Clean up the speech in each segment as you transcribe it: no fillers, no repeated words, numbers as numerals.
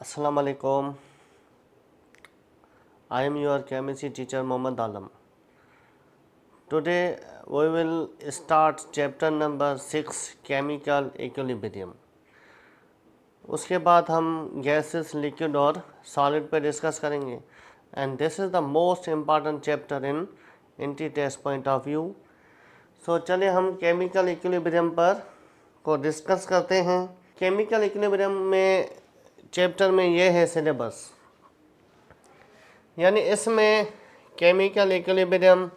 Assalamu alaikum. I am your chemistry teacher Mohammad Alam. Today we will start chapter number 6 chemical equilibrium. उसके बाद हम gases, liquid और solid पे discuss करेंगे and this is the most important chapter in entry test point of view. So चलिए हम chemical equilibrium पर को डिस्कस करते हैं. केमिकल इक्विलिब्रियम में चैप्टर में ये है सिलेबस, यानी इसमें केमिकल इक्विलिब्रियम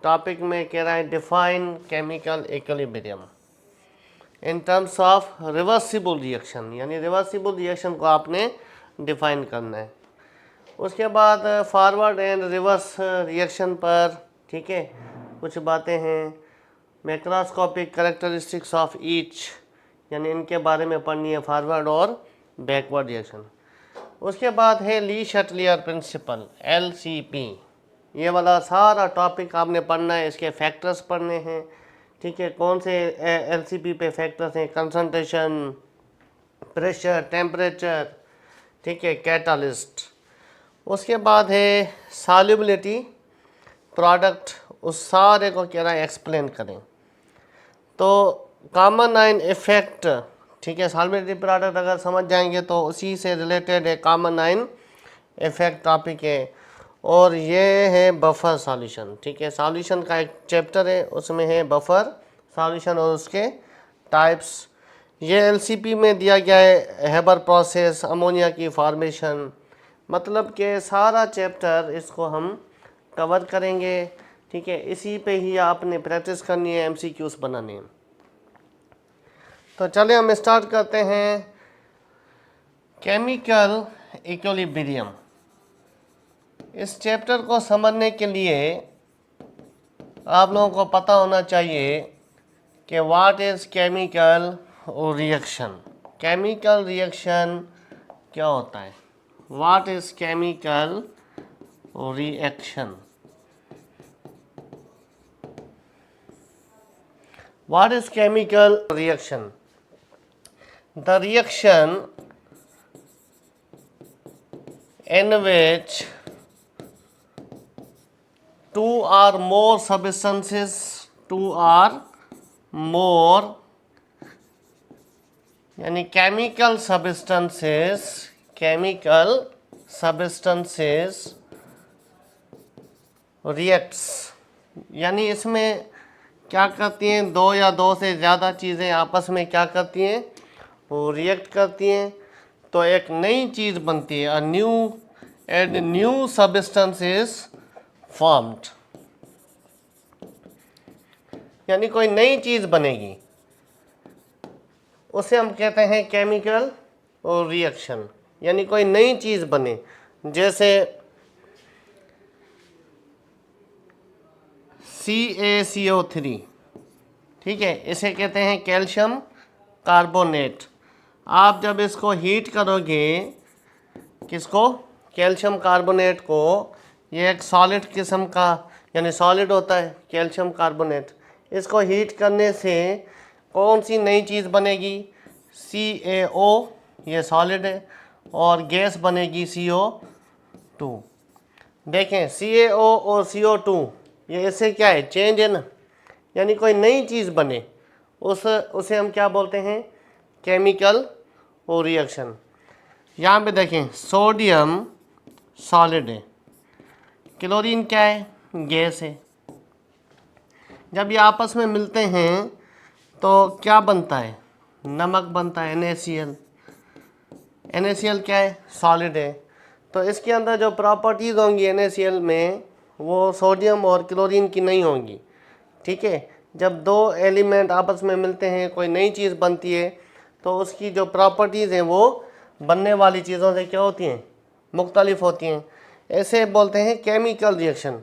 टॉपिक में कह रहा है define chemical equilibrium in terms of reversible reaction, यानी रिवर्सिबल रिएक्शन को आपने डिफाइन करना है. उसके बाद फॉरवर्ड एंड रिवर्स रिएक्शन पर ठीक है कुछ बातें हैं. मैक्रोस्कोपिक कैरेक्टरिस्टिक्स ऑफ ईच, यानी इनके बारे में पढ़नी है, फॉरवर्ड और बैकवर्ड रिएक्शन. उसके बाद है ली शटलियर प्रिंसिपल LCP. ये वाला सारा टॉपिक आपने पढ़ना है, इसके फैक्टर्स पढ़ने हैं. ठीक है, कौन से LCP पे फैक्टर्स हैं? कंसंट्रेशन, प्रेशर, टेम्परेचर, ठीक है, कैटालिस्ट. उसके बाद है सॉल्युबिलिटी प्रोडक्ट, उस सारे को कह रहा है एक्सप्लेन करें. तो कॉमन आइन इफेक्ट, ठीक है, सॉल्युबिलिटी प्रोडक्ट अगर समझ जाएंगे तो उसी से रिलेटेड है कॉमन आइन इफेक्ट टॉपिक है. और ये है बफर सॉल्यूशन. ठीक है, सॉल्यूशन का एक चैप्टर है, उसमें है बफर सॉल्यूशन और उसके टाइप्स. ये LCP में दिया गया है हेबर प्रोसेस, अमोनिया की फॉर्मेशन, मतलब कि सारा चैप्टर इसको हम कवर करेंगे. ठीक है, इसी पे ही आपने प्रैक्टिस करनी है, MCQs बनाने हैं. तो चलिए हम स्टार्ट करते हैं. केमिकल इक्विलिब्रियम, इस चैप्टर को समझने के लिए आप लोगों को पता होना चाहिए कि what is chemical reaction. Chemical reaction क्या होता है? What is chemical reaction? What is chemical reaction? The reaction in which two or more substances, यानी chemical substances reacts, यानी इसमें क्या करती हैं? दो या दो से ज़्यादा चीज़ें आपस में क्या करती हैं? वो रिएक्ट करती हैं, तो एक नई चीज़ बनती है. न्यू सब्सटेंस इज फॉर्म्ड, यानी कोई नई चीज़ बनेगी, उसे हम कहते हैं केमिकल रिएक्शन. यानी कोई नई चीज़ बने, जैसे CaCO3, ठीक है, इसे कहते हैं कैल्शियम कार्बोनेट. आप जब इसको हीट करोगे, किसको? कैल्शियम कार्बोनेट को, ये एक सॉलिड किस्म का, यानी सॉलिड होता है कैल्शियम कार्बोनेट. इसको हीट करने से कौन सी नई चीज़ बनेगी? CaO, ये सॉलिड है, और गैस बनेगी CO2. देखें, CaO और CO2 ये इससे क्या है? चेंज है ना, यानी कोई नई चीज़ बने, उसे हम क्या बोलते हैं? Chemical reaction. यहाँ पे देखें, सोडियम सॉलिड है, क्लोरीन क्या है? गैस है. जब ये आपस में मिलते हैं तो क्या बनता है? नमक बनता है, NaCl. NaCl क्या है? सॉलिड है. तो इसके अंदर जो प्रॉपर्टीज़ होंगी NaCl में, वो सोडियम और क्लोरीन की नहीं होंगी. ठीक है, जब दो एलिमेंट आपस में मिलते हैं, कोई नई चीज़ बनती है, तो उसकी जो प्रॉपर्टीज़ हैं वो बनने वाली चीज़ों से क्या होती हैं? मुख्तलिफ होती हैं. ऐसे बोलते हैं chemical reaction.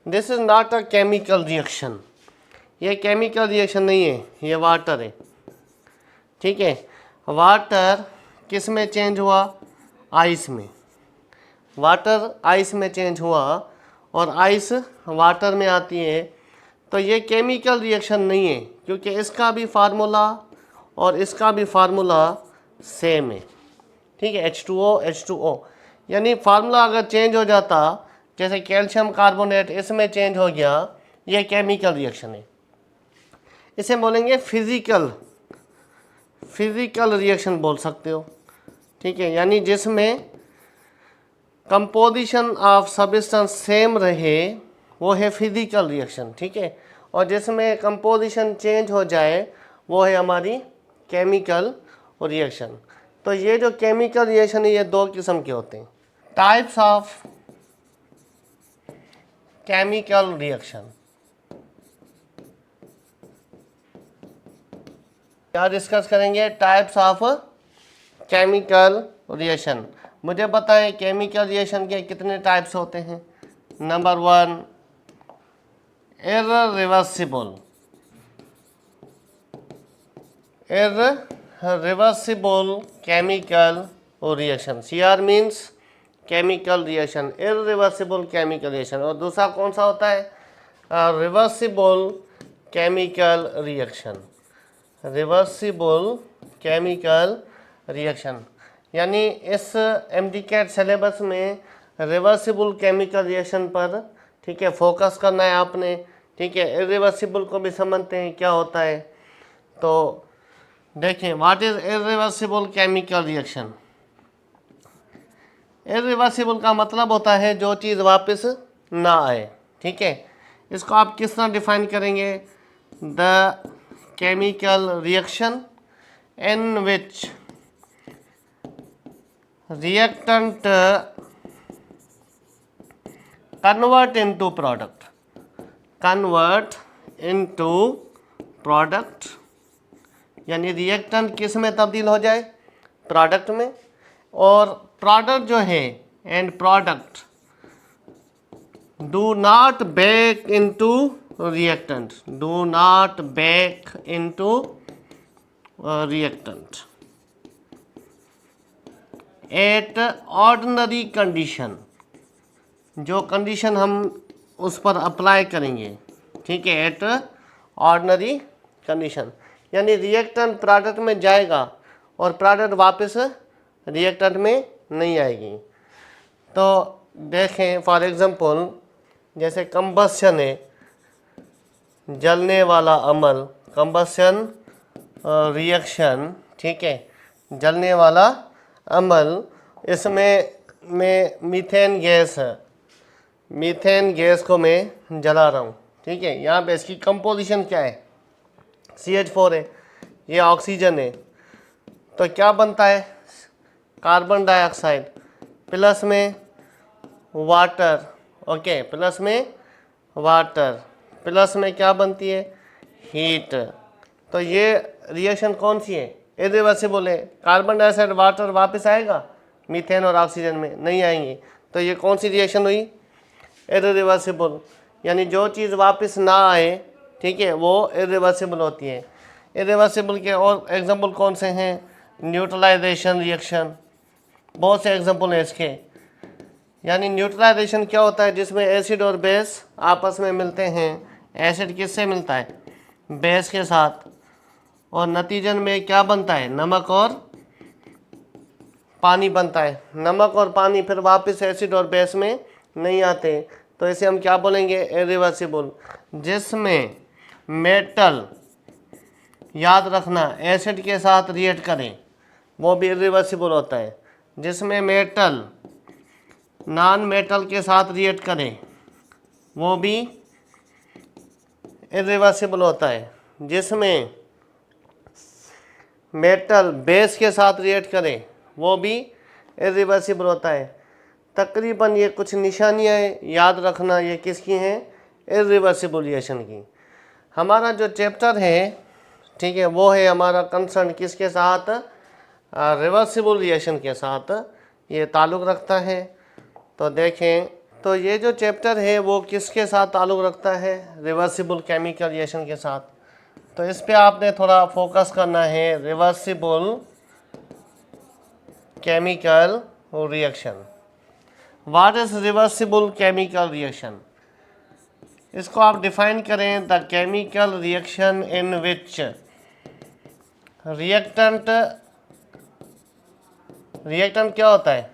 This is not a chemical reaction. ये केमिकल रिएक्शन नहीं है, ये वाटर है. ठीक है, वाटर किस में चेंज हुआ? आइस में. वाटर आइस में चेंज हुआ और आइस वाटर में आती है, तो ये केमिकल रिएक्शन नहीं है, क्योंकि इसका भी फार्मूला और इसका भी फार्मूला सेम है. ठीक है, H2O, यानी फार्मूला अगर चेंज हो जाता, जैसे कैल्शियम कार्बोनेट इसमें चेंज हो गया, ये केमिकल रिएक्शन है। इसे बोलेंगे फिजिकल रिएक्शन बोल सकते हो, ठीक है, यानी जिसमें कंपोजिशन ऑफ सब्सटेंस सेम रहे वो है फिजिकल रिएक्शन, ठीक है, और जिसमें कंपोजिशन चेंज हो जाए वो है हमारी केमिकल रिएक्शन। तो ये जो केमिकल रिएक्शन है ये दो किस्म के होते हैं। टाइप्स ऑफ केमिकल रिएक्शन क्या डिस्कस करेंगे? Types of chemical reaction. मुझे बताएं केमिकल रिएक्शन के कितने टाइप्स होते हैं। Number 1, irreversible chemical reaction। CR means chemical reaction, irreversible chemical reaction। और दूसरा कौन सा होता है? Reversible chemical reaction, reversible chemical reaction. यानी इस MD-CAT सिलेबस में रिवर्सिबल केमिकल रिएक्शन पर, ठीक है, फोकस करना है आपने, ठीक है। इरिवर्सिबल को भी समझते हैं क्या होता है। तो देखें, what is irreversible chemical reaction. Irreversible का मतलब होता है जो चीज़ वापस ना आए, ठीक है। इसको आप किस तरह डिफाइन करेंगे? The chemical reaction in which reactant convert into product, यानी रिएक्टेंट किस में तब्दील हो जाए? प्रोडक्ट में। और प्रोडक्ट जो है and product do not back into reactant, do not back into reactant eight ordinary condition. जो कंडीशन हम उस पर अप्लाई करेंगे, ठीक है, एट ऑर्डिनरी कंडीशन, यानी रिएक्टेंट प्रोडक्ट में जाएगा और प्रोडक्ट वापस रिएक्टेंट में नहीं आएगी। तो देखें फॉर एग्जांपल, जैसे कंबस्शन है, जलने वाला अमल, कंबस्शन रिएक्शन, ठीक है, जलने वाला अमल, इसमें मैं मीथेन गैस है, मीथेन गैस को मैं जला रहा हूँ, ठीक है। यहाँ पे इसकी कंपोजिशन क्या है? CH4 है, ये ऑक्सीजन है, तो क्या बनता है? कार्बन डाइऑक्साइड प्लस में वाटर, ओके, प्लस में वाटर, प्लस में क्या बनती है? हीट। तो ये रिएक्शन कौन सी है? इरिवर्सिबल है। कार्बन डाइऑक्साइड वाटर वापस आएगा मीथेन और ऑक्सीजन में? नहीं आएंगे। तो ये कौन सी रिएक्शन हुई? इरिवर्सिबल, यानी जो चीज़ वापस ना आए, ठीक है, वो इरिवर्सिबल होती है। इरिवर्सिबल के और एग्जांपल कौन से हैं? न्यूट्रलाइजेशन रिएक्शन, बहुत से एग्जांपल हैं इसके। यानी न्यूट्रलाइजेशन क्या होता है? जिसमें एसिड और बेस आपस में मिलते हैं। एसिड किससे मिलता है? बेस के साथ, और नतीजन में क्या बनता है? नमक और पानी बनता है। नमक और पानी फिर वापस एसिड और बेस में नहीं आते, तो इसे हम क्या बोलेंगे? इरिवर्सिबल। जिसमें मेटल, याद रखना, एसिड के साथ रिएक्ट करें वो भी इरिवर्सिबल होता है। जिसमें मेटल नॉन मेटल के साथ रिएक्ट करें वो भी इरिवर्सिबल होता है। जिसमें मेटल बेस के साथ रिएक्ट करें वो भी इरिवर्सिबल होता है। तकरीबन ये कुछ निशानियाँ याद रखना, ये किसकी हैं? इरिवर्सिबल रिएक्शन की। हमारा जो चैप्टर है, ठीक है, वो है हमारा कंसर्न किसके साथ? रिवर्सिबल रिएक्शन के साथ ये ताल्लुक़ रखता है। तो देखें, तो ये जो चैप्टर है वो किसके साथ ताल्लुक़ रखता है? रिवर्सिबल केमिकल रिएक्शन के साथ। तो इस पे आपने थोड़ा फोकस करना है, reversible chemical reaction. What is reversible chemical reaction? इसको आप डिफाइन करें, the chemical reaction in which reactant reactant क्या होता है?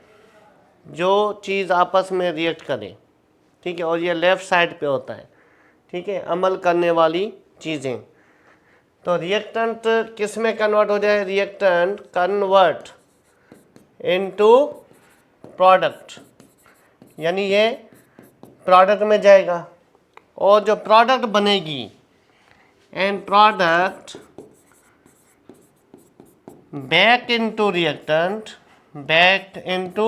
जो चीज़ आपस में रिएक्ट करे, ठीक है, और ये लेफ़्ट साइड पे होता है, ठीक है, अमल करने वाली चीज़ें। तो रिएक्टेंट किस में कन्वर्ट हो जाए? रिएक्टेंट कन्वर्ट इनटू प्रोडक्ट, यानी ये प्रोडक्ट में जाएगा, और जो प्रोडक्ट बनेगी and product back into reactant, back into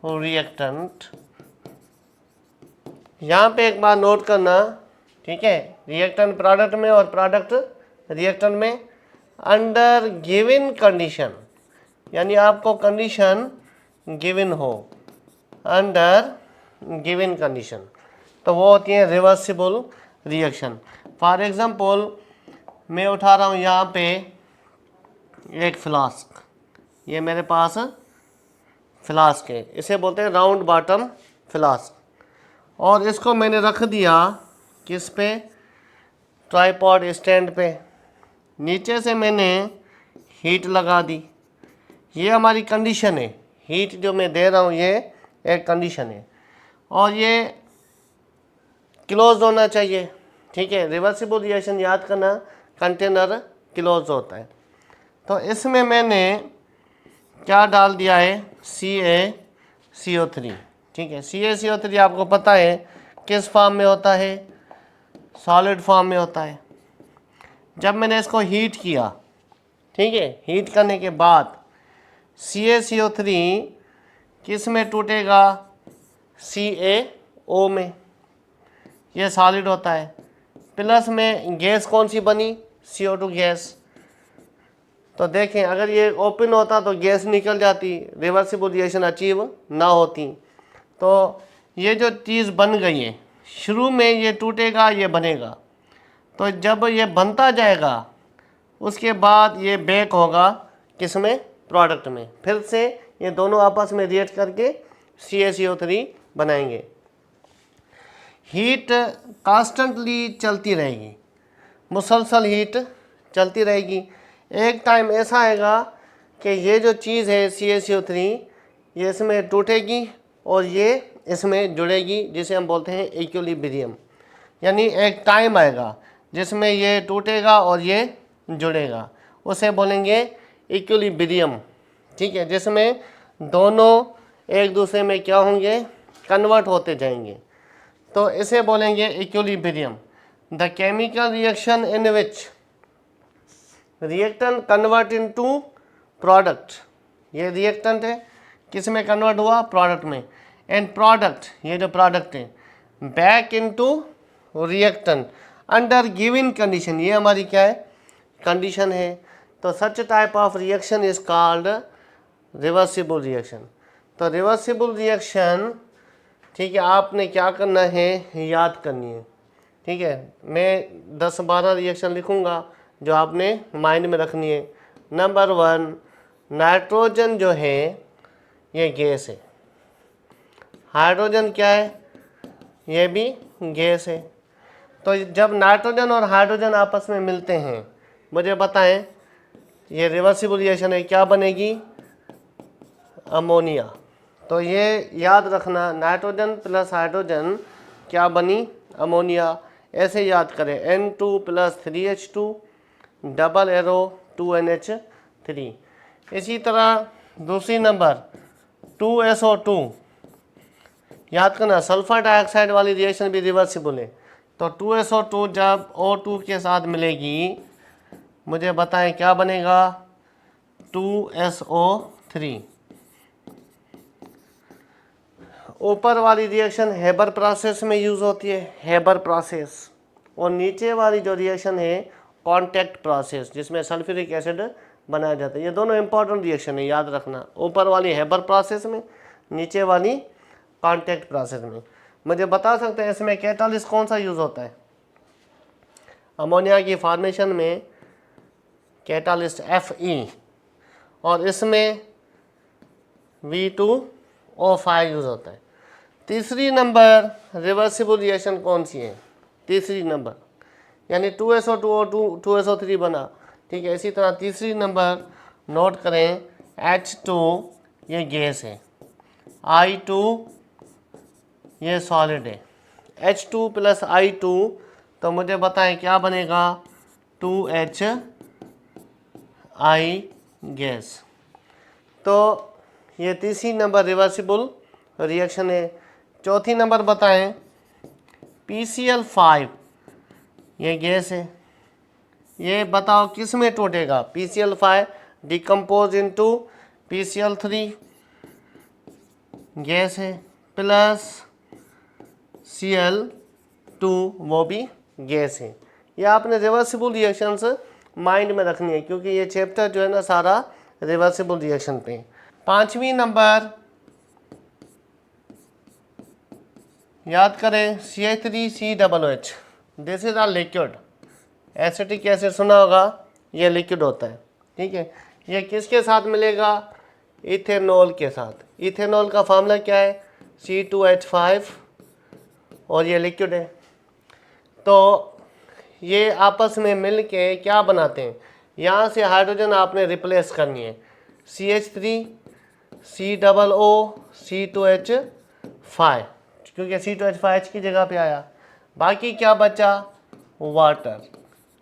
reactant. यहाँ पे एक बात नोट करना, ठीक है, रिएक्टेंट प्रोडक्ट में और प्रोडक्ट रिएक्टेंट में अंडर गिवन कंडीशन, यानी आपको कंडीशन गिवन हो, अंडर गिवन कंडीशन, तो वो होती है रिवर्सिबल रिएक्शन। फॉर एग्जांपल मैं उठा रहा हूँ यहाँ पे एक फ्लास्क, ये मेरे पास फ्लास्क है, इसे बोलते हैं राउंड बॉटम फ्लास्क, और इसको मैंने रख दिया किस पे? ट्राइपॉड स्टैंड पे। नीचे से मैंने हीट लगा दी, ये हमारी कंडीशन है, हीट जो मैं दे रहा हूँ ये एक कंडीशन है, और ये क्लोज होना चाहिए, ठीक है। रिवर्सिबल रिएक्शन याद करना, कंटेनर क्लोज होता है। तो इसमें मैंने क्या डाल दिया है? CaCO3, ठीक है। CaCO3 आपको पता है किस फॉर्म में होता है? सॉलिड फॉर्म में होता है। जब मैंने इसको हीट किया, ठीक है, हीट करने के बाद CaCO3 किस में टूटेगा? CaO में, ये सॉलिड होता है। प्लस में गैस कौन सी बनी? CO2 gas. तो देखें, अगर ये ओपन होता तो गैस निकल जाती, रिवर्सिबल रिएक्शन अचीव ना होती। तो ये जो चीज़ बन गई है, शुरू में ये टूटेगा, ये बनेगा, तो जब ये बनता जाएगा उसके बाद ये बैक होगा किस में? प्रोडक्ट में। फिर से ये दोनों आपस में रिएक्ट करके CaCO3 बनाएंगे। हीट कांस्टेंटली चलती रहेगी, मुसलसल हीट चलती रहेगी। एक टाइम ऐसा आएगा कि ये जो चीज़ है CaCO3 ये इसमें टूटेगी और ये इसमें जुड़ेगी, जिसे हम बोलते हैं इक्विलिब्रियम। यानी एक टाइम आएगा जिसमें ये टूटेगा और ये जुड़ेगा, उसे बोलेंगे इक्विलिब्रियम, ठीक है, जिसमें दोनों एक दूसरे में क्या होंगे? कन्वर्ट होते जाएंगे, तो इसे बोलेंगे equilibrium. The chemical reaction in which reactant convert into product, ये रिएक्टेंट है, किस में कन्वर्ट हुआ? प्रोडक्ट में। एंड प्रोडक्ट, ये जो प्रोडक्ट है, back into reactant under given condition, ये हमारी क्या है? कंडीशन है। तो such type of reaction is called reversible reaction. तो रिवर्सिबल रिएक्शन, ठीक है, आपने क्या करना है? याद करनी है, ठीक है। मैं 10-12 रिएक्शन लिखूंगा जो आपने माइंड में रखनी है। नंबर 1, नाइट्रोजन जो है ये गैस है, हाइड्रोजन क्या है? ये भी गैस है। तो जब नाइट्रोजन और हाइड्रोजन आपस में मिलते हैं, मुझे बताएं, ये रिवर्सिबल रिएक्शन है, क्या बनेगी? अमोनिया। तो ये याद रखना, नाइट्रोजन प्लस हाइड्रोजन क्या बनी? अमोनिया। ऐसे याद करें, N2 + 3H2 double arrow 2NH3। इसी तरह दूसरी नंबर 2SO2, याद करना, सल्फर डाइऑक्साइड वाली रिएक्शन भी रिवर्सिबल है। तो 2SO2 जब O2 के साथ मिलेगी, मुझे बताएं क्या बनेगा? 2SO3। ऊपर वाली रिएक्शन हेबर प्रोसेस में यूज़ होती है, हेबर प्रोसेस, और नीचे वाली जो रिएक्शन है कॉन्टैक्ट प्रोसेस, जिसमें सल्फ्यूरिक एसिड बनाया जाता है। ये दोनों इंपॉर्टेंट रिएक्शन है, याद रखना, ऊपर वाली हेबर प्रोसेस में, नीचे वाली कॉन्टैक्ट प्रोसेस में। मुझे बता सकते हैं इसमें कैटालिस्ट कौन सा यूज़ होता है? अमोनिया की फॉर्मेशन में कैटालिस्ट Fe, और इसमें V2O5 यूज़ होता है। तीसरी नंबर रिवर्सिबल रिएक्शन कौन सी है? तीसरी नंबर, यानी 2SO2O2 2SO3 बना, ठीक है। इसी तरह तीसरी नंबर नोट करें, H2 ये गैस है, I2 ये सॉलिड है, H2 प्लस I2, तो मुझे बताएं क्या बनेगा, 2HI गैस। तो ये तीसरी नंबर रिवर्सिबल रिएक्शन है। चौथी नंबर बताएं, PCl5 ये गैस है, ये बताओ किस में टूटेगा, PCl5 decompose into PCl3 gas है, प्लस Cl2 वो भी गैस है। ये आपने रिवर्सिबल रिएक्शंस माइंड में रखनी है, क्योंकि ये चैप्टर जो है ना सारा रिवर्सिबल रिएक्शन पे। पांचवी नंबर याद करें, CH3COOH, this is a liquid. Acetic acid सुना होगा, ये लिक्विड होता है, ठीक है। ये किसके साथ मिलेगा, इथेनॉल के साथ। इथेनॉल का फार्मूला क्या है, C2H5, और ये लिक्विड है। तो ये आपस में मिल के क्या बनाते हैं, यहाँ से हाइड्रोजन आपने रिप्लेस करनी है, CH3 COO C2H5, क्योंकि C2H5 की जगह पे आया। बाकी क्या बचा, वाटर।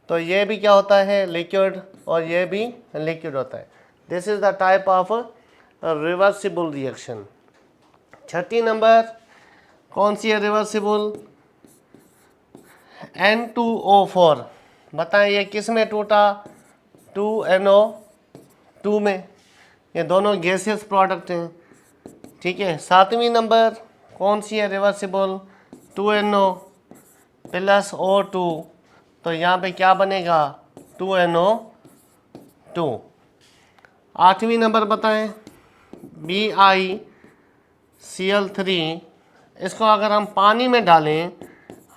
तो ये भी क्या होता है, लिक्विड, और ये भी लिक्विड होता है। This is the type of reversible reaction. Chhathi number कौन सी है रिवर्सिबल, N2O4। बताएं ये किस में टूटा, 2NO2 में। ये दोनों गैसियस प्रोडक्ट हैं, ठीक है। सातवीं नंबर कौन सी है रिवर्सिबल, 2NO प्लस O2, तो यहाँ पे क्या बनेगा, 2NO2। आठवीं नंबर बताएं, BiCl3, इसको अगर हम पानी में डालें,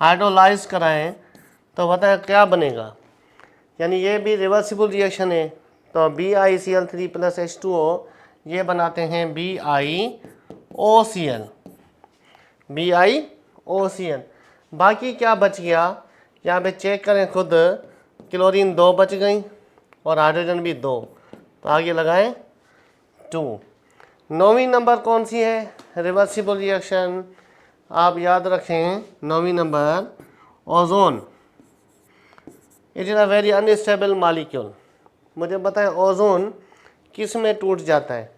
हाइड्रोलाइज कराएं, तो बताएं क्या बनेगा, यानी ये भी रिवर्सिबल रिएक्शन है। तो BiCl3 प्लस H2O ये बनाते हैं BiOCl, BiOCl। बाकी क्या बच गया, यहाँ पे चेक करें खुद, क्लोरीन 2 बच गई और हाइड्रोजन भी 2, तो आगे लगाएं 2। नौवीं नंबर कौन सी है रिवर्सिबल रिएक्शन, आप याद रखें, नौवीं number ozone. It is a very unstable molecule. मुझे बताएं ओजोन किस में टूट जाता है,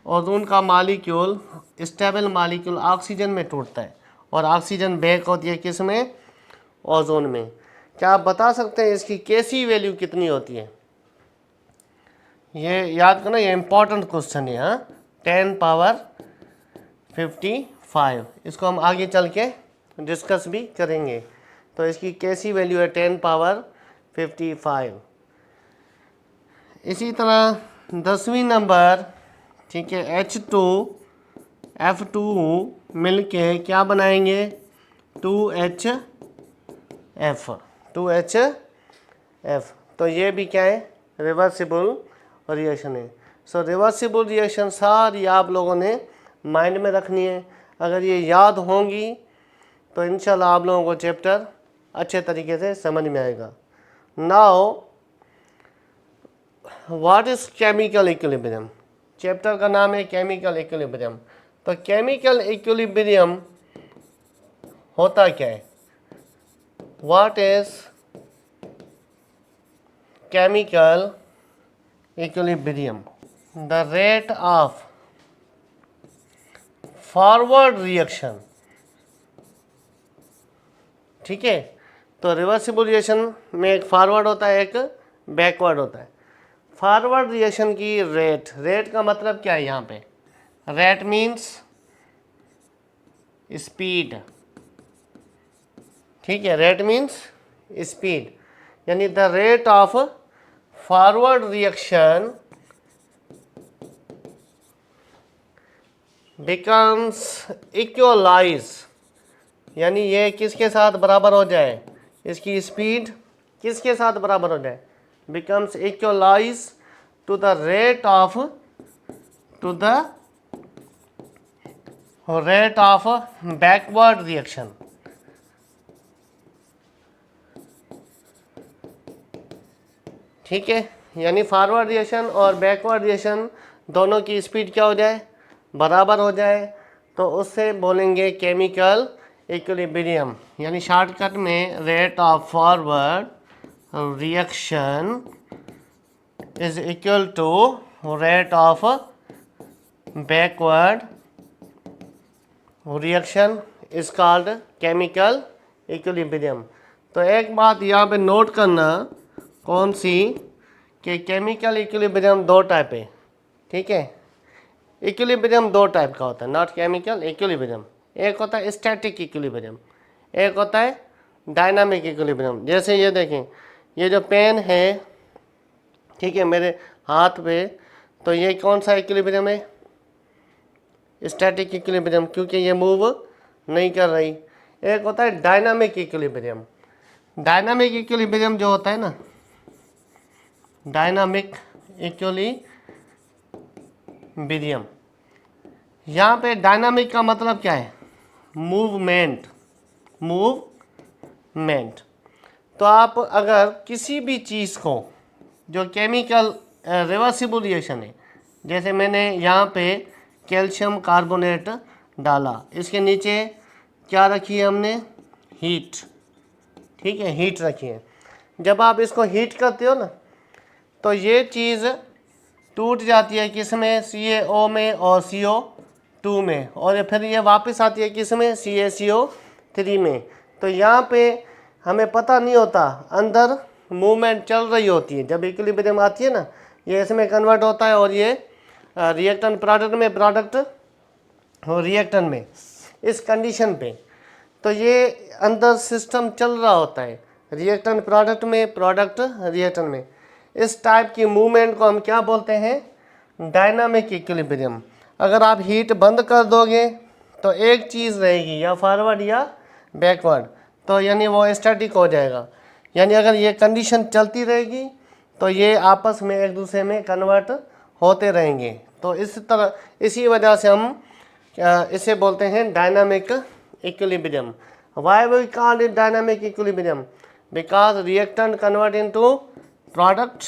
ओजोन का मॉलिक्यूल, स्टेबल मॉलिक्यूल ऑक्सीजन में टूटता है, और ऑक्सीजन बैक होती है किस में, ओजोन में। क्या आप बता सकते हैं इसकी केसी वैल्यू कितनी होती है, ये याद करना, ये इंपॉर्टेंट क्वेश्चन है। हाँ, 10⁻55, इसको हम आगे चल के डिस्कस भी करेंगे। तो इसकी केसी वैल्यू है 10⁻55। इसी तरह 10वीं नंबर, ठीक है, H2F2 मिलके क्या बनाएंगे, 2HF। तो ये भी क्या है, रिवर्सिबल रिएक्शन है। सो रिवर्सिबल रिएक्शन सारी आप लोगों ने माइंड में रखनी है। अगर ये याद होंगी तो इंशाल्लाह आप लोगों को चैप्टर अच्छे तरीके से समझ में आएगा। Now what is chemical equilibrium, chapter का नाम है केमिकल इक्विलिब्रियम। तो केमिकल इक्विलिब्रियम होता क्या है, what is chemical equilibrium, the rate of forward reaction, ठीक है। तो रिवर्सिबल रिएक्शन में एक फॉरवर्ड होता है, एक बैकवर्ड होता है। फॉरवर्ड रिएक्शन की रेट, रेट का मतलब क्या है यहाँ पे, रेट मीन्स स्पीड, ठीक है, रेट मीन्स स्पीड, यानी the rate of forward reaction becomes equalize, यानी ये किसके साथ बराबर हो जाए, इसकी स्पीड किसके साथ बराबर हो जाए, becomes equalize to the rate of backward reaction. ठीक है, यानी फॉरवर्ड रिएक्शन और बैकवर्ड रिएक्शन दोनों की स्पीड क्या हो जाए, बराबर हो जाए, तो उससे बोलेंगे केमिकल इक्विलिब्रियम। यानी शॉर्टकट में rate of forward reaction is equal to rate of backward reaction is called chemical equilibrium. तो एक बात यहाँ पे नोट करना, कौन सी, कि केमिकल इक्विलिब्रियम दो टाइप है, ठीक है। इक्विलिब्रियम दो टाइप का होता है, नॉट केमिकल इक्विलिब्रियम। एक होता है स्टैटिक इक्विलिब्रियम, एक होता है डायनामिक इक्विलिब्रियम। जैसे ये देखें, ये जो पेन है, ठीक है, मेरे हाथ पे, तो ये कौन सा इक्विलिब्रियम है, स्टैटिक इक्विलिब्रियम, क्योंकि ये मूव नहीं कर रही। एक होता है डायनामिक इक्विलिब्रियम। डायनामिक इक्विलिब्रियम जो होता है ना, डायनामिक इक्विलिब्रियम, यहाँ पे डायनामिक का मतलब क्या है, मूवमेंट, मूवमेंट। तो आप अगर किसी भी चीज़ को, जो केमिकल रिवर्सिबल रिएक्शन है, जैसे मैंने यहाँ पे कैल्शियम कार्बोनेट डाला, इसके नीचे क्या रखी है हमने, हीट, ठीक है, हीट रखी है। जब आप इसको हीट करते हो ना, तो ये चीज़ टूट जाती है किस में, CaO में और CO2 में, और फिर ये वापस आती है किस में, CaCO3 में। तो यहाँ पे हमें पता नहीं होता, अंदर मूवमेंट चल रही होती है। जब इक्विलिब्रियम आती है ना, ये इसमें कन्वर्ट होता है और ये रिएक्टेंट प्रोडक्ट में, प्रोडक्ट रिएक्टेंट में, इस कंडीशन पे। तो ये अंदर सिस्टम चल रहा होता है, रिएक्टेंट प्रोडक्ट में, प्रोडक्ट रिएक्टेंट में। इस टाइप की मूवमेंट को हम क्या बोलते हैं, डायनामिक इक्विलिब्रियम। अगर आप हीट बंद कर दोगे तो एक चीज़ रहेगी, या फॉरवर्ड या बैकवर्ड, तो यानी वो स्टैटिक हो जाएगा। यानी अगर ये कंडीशन चलती रहेगी तो ये आपस में एक दूसरे में कन्वर्ट होते रहेंगे। तो इस तरह, इसी वजह से हम इसे बोलते हैं dynamic equilibrium. Why we call it dynamic equilibrium, because reactant convert into product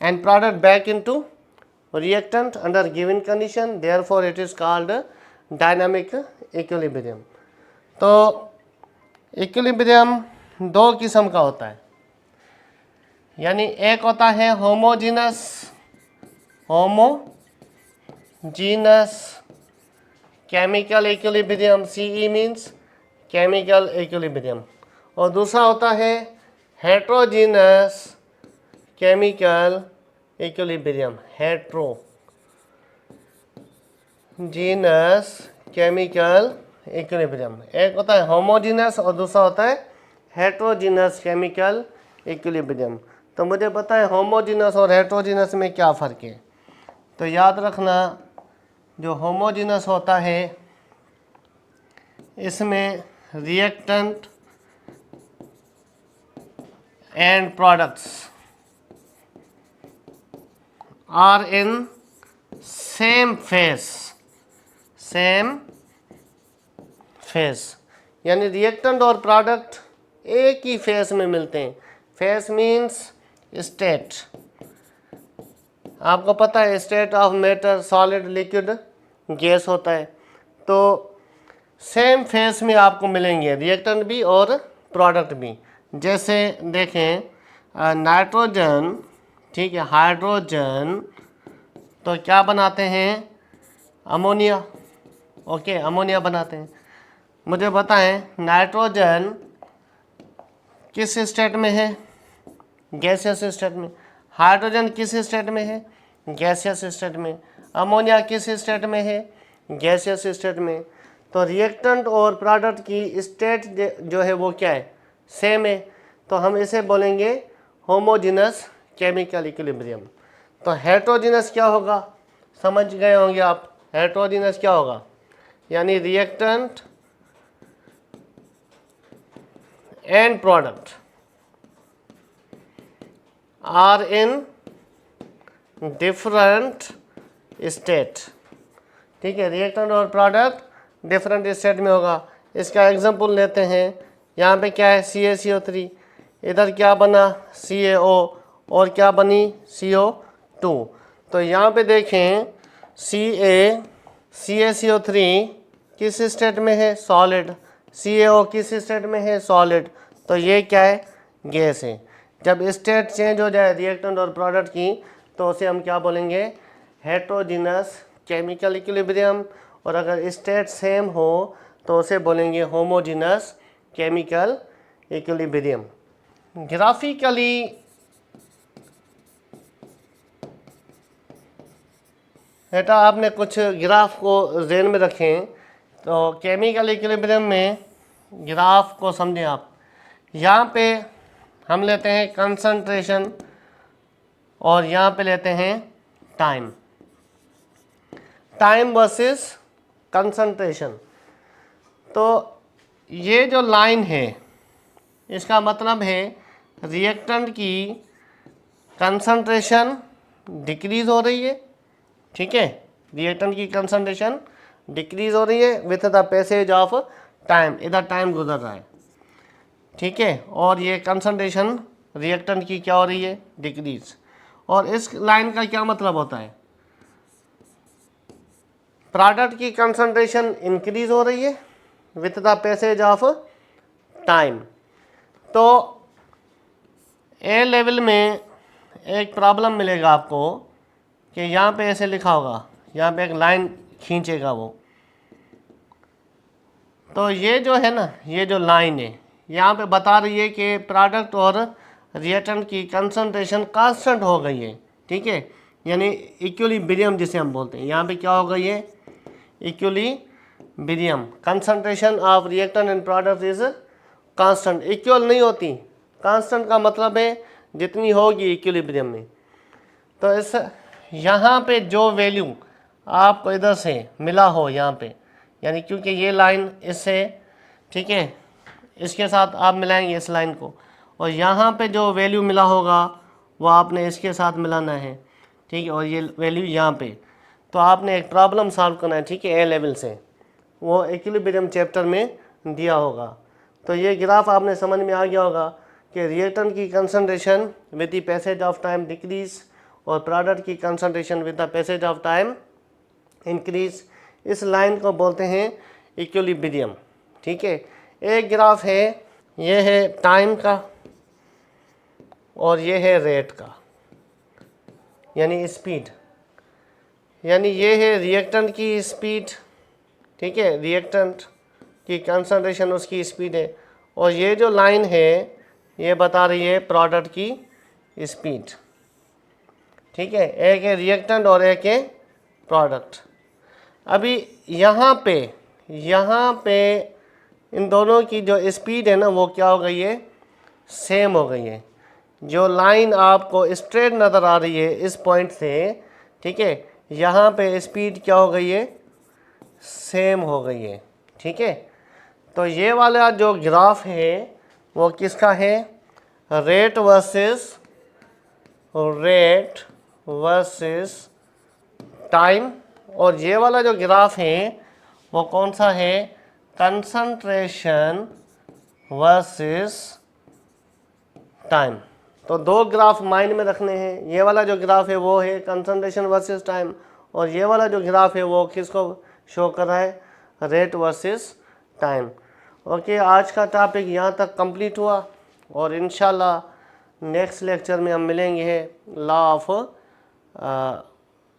and product back into reactant under given condition, therefore it is called dynamic equilibrium। तो इक्विलिब्रियम दो किस्म का होता है, यानी एक होता है homogeneous chemical equilibrium, CE means chemical equilibrium, और दूसरा होता है heterogeneous chemical equilibrium, heterogeneous chemical equilibrium. एक होता है होमोजीनस और दूसरा होता है हेट्रोजीनस केमिकल इक्विलिब्रियम। तो मुझे पता है होमोजीनस और हेट्रोजीनस में क्या फ़र्क है। तो याद रखना, जो होमोजीनस होता है इसमें reactant and products are in same phase, यानी रिएक्टेंट और प्रोडक्ट एक ही फेस में मिलते हैं। फेस मीन्स स्टेट, आपको पता है state of matter, solid, liquid, gas होता है। तो सेम फेस में आपको मिलेंगे रिएक्टेंट भी और प्रोडक्ट भी। जैसे देखें नाइट्रोजन, ठीक है, हाइड्रोजन, तो क्या बनाते हैं, अमोनिया, ओके, अमोनिया बनाते हैं। मुझे बताएं नाइट्रोजन किस स्टेट में है, गैसियस स्टेट में। हाइड्रोजन किस स्टेट में है, गैसियस स्टेट में। अमोनिया किस स्टेट में है, गैसियस स्टेट में। तो रिएक्टेंट और प्रोडक्ट की स्टेट जो है वो क्या है, सेम है। तो हम इसे बोलेंगे होमोजीनस केमिकल इक्विलिब्रियम। तो हेट्रोजीनस क्या होगा, समझ गए होंगे आप। हेट्रोजीनस क्या होगा, यानी reactant and product are in different state, ठीक है, रिएक्टेंट और प्रोडक्ट डिफरेंट स्टेट में होगा। इसका एग्जांपल लेते हैं, यहाँ पे क्या है, CaCO3, इधर क्या बना CaO, और क्या बनी CO2। तो यहाँ पे देखें CaCO3 किस स्टेट में है, सॉलिड। CaO किस स्टेट में है, सॉलिड। तो ये क्या है, गैस है। जब स्टेट चेंज हो जाए रिएक्टेंट और प्रोडक्ट की तो उसे हम क्या बोलेंगे, हेटेरोजीनस केमिकल इक्विलिब्रियम। और अगर स्टेट सेम हो तो उसे बोलेंगे होमोजीनस केमिकल इक्विलिब्रियम। ग्राफिकली बेटा आपने कुछ ग्राफ को ज़हन में रखें। तो केमिकल इक्विलिब्रियम में ग्राफ को समझें आप। यहाँ पे हम लेते हैं कंसंट्रेशन और यहाँ पे लेते हैं टाइम, टाइम वर्सेस कंसंट्रेशन। तो ये जो लाइन है इसका मतलब है रिएक्टेंट की कंसंट्रेशन डिक्रीज हो रही है, ठीक है। रिएक्टेंट की कंसंट्रेशन डिक्रीज हो रही है with the passage of time, इधर टाइम गुजर रहा है, ठीक है। और ये कंसंट्रेशन रिएक्टेंट की क्या हो रही है, डिक्रीज। और इस लाइन का क्या मतलब होता है, प्रोडक्ट की कंसंट्रेशन इंक्रीज हो रही है with the passage of time. तो ए लेवल में एक प्रॉब्लम मिलेगा आपको कि यहाँ पे ऐसे लिखा होगा, यहाँ पे एक लाइन खींचेगा वो। तो ये जो है ना, ये जो लाइन है यहाँ पे बता रही है कि प्रोडक्ट और रिएक्टेंट की कंसंट्रेशन कांस्टेंट हो गई है, ठीक है। यानी इक्विलिब्रियम जिसे हम बोलते हैं, यहाँ पे क्या हो गई है, equilibrium. Concentration of reactant and product is constant, equal नहीं होती। कांस्टेंट का मतलब है जितनी होगी इक्विलिब्रियम में। तो इस यहाँ पे जो वैल्यू आपको इधर से मिला हो यहाँ पे, यानी क्योंकि ये लाइन इससे, ठीक है, इसके साथ आप मिलाएंगे इस लाइन को, और यहाँ पे जो वैल्यू मिला होगा वो आपने इसके साथ मिलाना है, ठीक है। और ये वैल्यू यहाँ पे, तो आपने एक प्रॉब्लम सॉल्व करना है, ठीक है, ए लेवल से, वो इक्विलिब्रियम चैप्टर में दिया होगा। तो ये ग्राफ आपने समझ में आ गया होगा कि रिएक्टेंट की concentration with the passage of time decrease और प्रोडक्ट की concentration with the passage of time increase. इस लाइन को बोलते हैं इक्विलिब्रियम, ठीक है। एक ग्राफ है, ये है टाइम का और ये है रेट का, यानी स्पीड, यानी ये है रिएक्टेंट की स्पीड, ठीक है, रिएक्टेंट की कंसंट्रेशन उसकी स्पीड है। और ये जो लाइन है ये बता रही है प्रोडक्ट की स्पीड, ठीक है। एक है रिएक्टेंट और एक है प्रोडक्ट। अभी यहाँ पे इन दोनों की जो स्पीड है ना वो क्या हो गई है, सेम हो गई है। जो लाइन आपको स्ट्रेट नज़र आ रही है इस पॉइंट से, ठीक है, यहाँ पे स्पीड क्या हो गई है, सेम हो गई है, ठीक है। तो ये वाला जो ग्राफ है वो किसका है, रेट वर्सेस टाइम। और ये वाला जो ग्राफ है वो कौन सा है, कंसंट्रेशन वर्सेस टाइम। तो दो ग्राफ माइंड में रखने हैं। ये वाला जो ग्राफ है वो है कंसंट्रेशन वर्सेस टाइम, और ये वाला जो ग्राफ है वो किसको शो कर रहा है, रेट वर्सेस टाइम। ओके, आज का टॉपिक यहाँ तक कंप्लीट हुआ और इंशाल्लाह नेक्स्ट लेक्चर में हम मिलेंगे लॉ ऑफ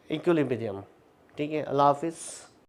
इक्विलिब्रियम, ठीक है। अल्लाह हाफिज़।